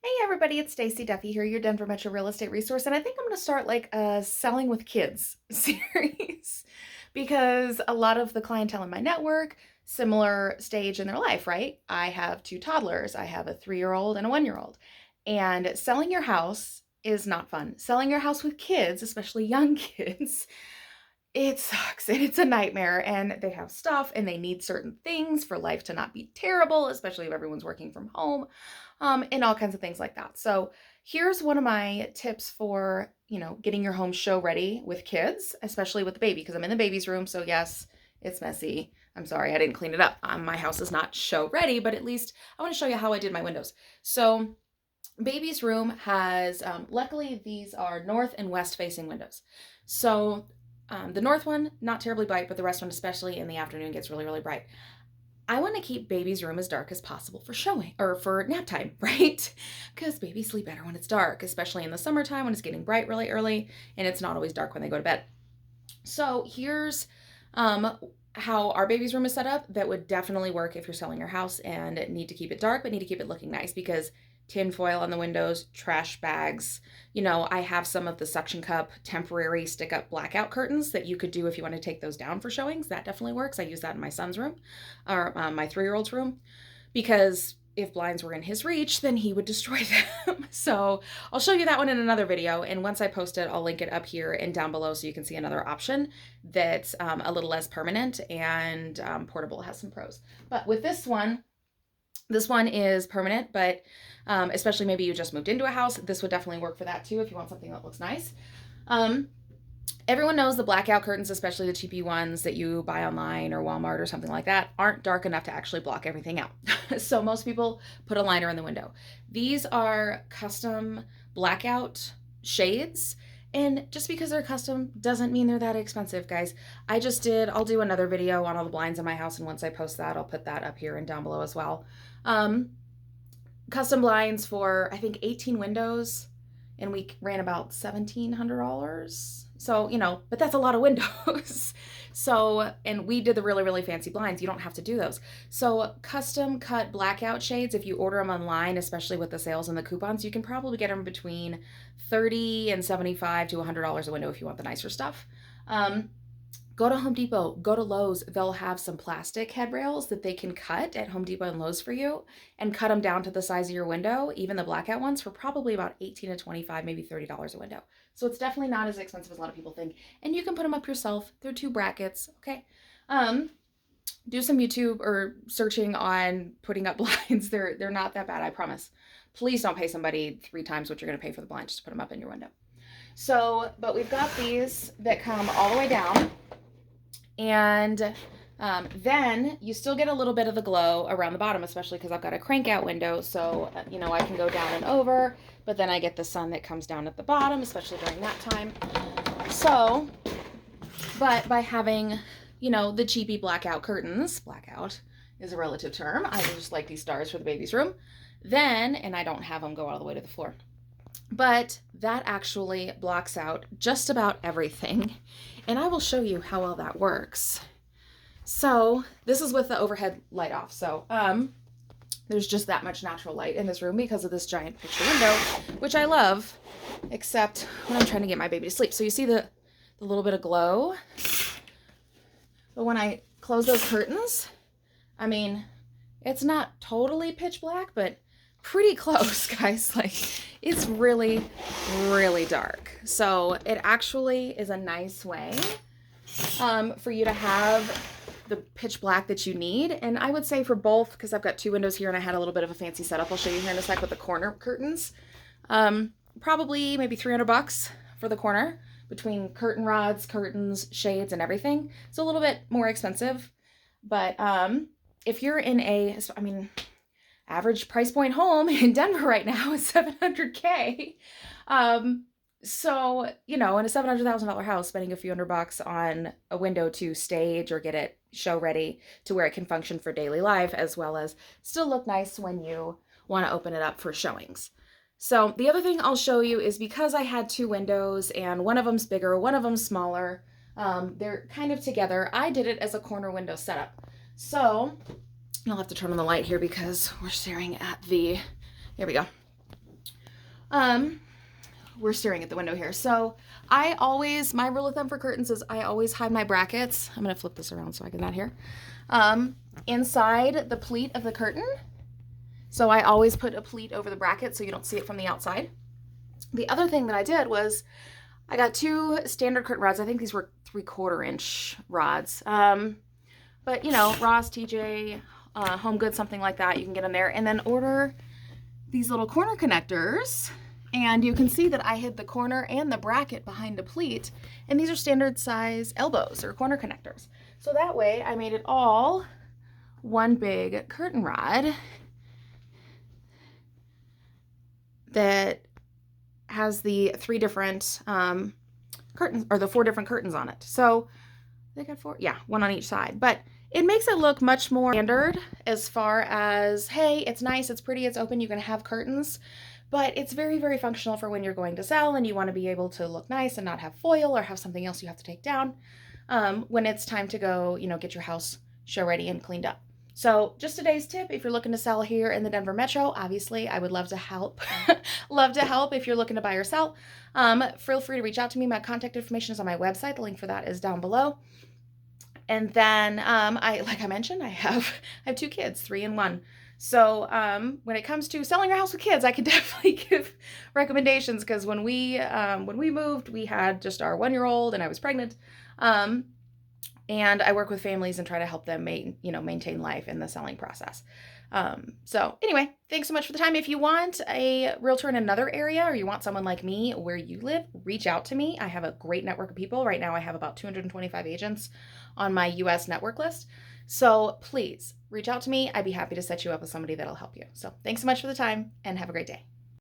Hey everybody, it's Stacie Duffy here, your Denver Metro real estate resource, and I think I'm going to start like a selling with kids series because a lot of the clientele in my network, similar stage in their life, right? I have two toddlers. I have a 3-year-old and a 1-year-old. And selling your house is not fun. Selling your house with kids, especially young kids, it sucks and it's a nightmare, and they have stuff and they need certain things for life to not be terrible, especially if everyone's working from home, and all kinds of things like that. So here's one of my tips for, getting your home show ready with kids, especially with the baby, because I'm in the baby's room. So yes, it's messy. I'm sorry, I didn't clean it up. My house is not show ready, but at least I want to show you how I did my windows. So baby's room has, luckily these are north and west facing windows. So the north one, not terribly bright, but the rest one, especially in the afternoon, gets really, really bright. I want to keep baby's room as dark as possible for showing or for nap time, right? Because babies sleep better when it's dark, especially in the summertime when it's getting bright really early and it's not always dark when they go to bed. So here's how our baby's room is set up. That would definitely work if you're selling your house and need to keep it dark, but need to keep it looking nice, because tin foil on the windows, trash bags. I have some of the suction cup temporary stick up blackout curtains that you could do if you want to take those down for showings. That definitely works. I use that in my son's room, or my 3-year-old's room, because if blinds were in his reach, then he would destroy them. So I'll show you that one in another video. And once I post it, I'll link it up here and down below so you can see another option that's a little less permanent and portable. It has some pros. But with this one is permanent, but especially maybe you just moved into a house, this would definitely work for that too if you want something that looks nice. Everyone knows the blackout curtains, especially the cheapy ones that you buy online or Walmart or something like that, aren't dark enough to actually block everything out. So most people put a liner in the window. These are custom blackout shades. And just because they're custom doesn't mean they're that expensive, guys. I'll do another video on all the blinds in my house, and once I post that, I'll put that up here and down below as well. Custom blinds for, I think, 18 windows, and we ran about $1,700. So, but that's a lot of windows. So, and we did the really, really fancy blinds. You don't have to do those. So custom cut blackout shades, if you order them online, especially with the sales and the coupons, you can probably get them between $30 and $75 to $100 a window if you want the nicer stuff. Go to Home Depot, go to Lowe's. They'll have some plastic headrails that they can cut at Home Depot and Lowe's for you, and cut them down to the size of your window, even the blackout ones, for probably about $18 to $25, maybe $30 a window. So it's definitely not as expensive as a lot of people think. And you can put them up yourself. They're 2 brackets, okay? Do some YouTube or searching on putting up blinds. They're not that bad, I promise. Please don't pay somebody 3 times what you're gonna pay for the blinds just to put them up in your window. So, but we've got these that come all the way down. And then you still get a little bit of the glow around the bottom, especially because I've got a crank out window. So, I can go down and over, but then I get the sun that comes down at the bottom, especially during that time. So, but by having, the cheapy blackout curtains, blackout is a relative term. I just like these stars for the baby's room. And I don't have them go all the way to the floor. But that actually blocks out just about everything. And I will show you how well that works. So this is with the overhead light off. So there's just that much natural light in this room because of this giant picture window, which I love, except when I'm trying to get my baby to sleep. So you see the little bit of glow. But when I close those curtains, I mean, it's not totally pitch black, but pretty close, guys. Like, it's really, really dark. So it actually is a nice way for you to have the pitch black that you need. And I would say for both, because I've got 2 windows here and I had a little bit of a fancy setup. I'll show you here in a sec with the corner curtains. Probably maybe $300 for the corner, between curtain rods, curtains, shades, and everything. It's a little bit more expensive, but if you're in average price point home in Denver right now is $700K. So, in a $700,000 house, spending a few $100 on a window to stage or get it show ready to where it can function for daily life, as well as still look nice when you want to open it up for showings. So the other thing I'll show you is, because I had 2 windows and one of them's bigger, one of them's smaller, they're kind of together. I did it as a corner window setup. So I'll have to turn on the light here because we're staring at here we go. We're staring at the window here. So my rule of thumb for curtains is I always hide my brackets. I'm going to flip this around so I can not hear. Inside the pleat of the curtain. So I always put a pleat over the bracket so you don't see it from the outside. The other thing that I did was I got 2 standard curtain rods. I think these were 3/4 inch rods. But you know, Ross, TJ, Home Goods, something like that, you can get them there. And then order these little corner connectors. And you can see that I hid the corner and the bracket behind a pleat. And these are standard size elbows or corner connectors. So that way I made it all one big curtain rod that has the 3 different curtains, or the 4 different curtains on it. So they got 4, yeah, 1 on each side. But it makes it look much more standard as far as, hey, it's nice, it's pretty, it's open, you can have curtains. But it's very, very functional for when you're going to sell and you want to be able to look nice and not have foil or have something else you have to take down when it's time to go, you know, get your house show ready and cleaned up. So just today's tip, if you're looking to sell here in the Denver Metro, obviously I would love to help. Love to help if you're looking to buy or sell. Feel free to reach out to me. My contact information is on my website. The link for that is down below. And then like I mentioned, I have 2 kids, 3 and 1. So when it comes to selling your house with kids, I can definitely give recommendations, because when we moved, we had just our 1-year-old and I was pregnant. And I work with families and try to help them maintain life in the selling process. So anyway, thanks so much for the time. If you want a realtor in another area, or you want someone like me where you live, reach out to me. I have a great network of people. Right now I have about 225 agents on my US network list. So please reach out to me. I'd be happy to set you up with somebody that'll help you. So thanks so much for the time and have a great day.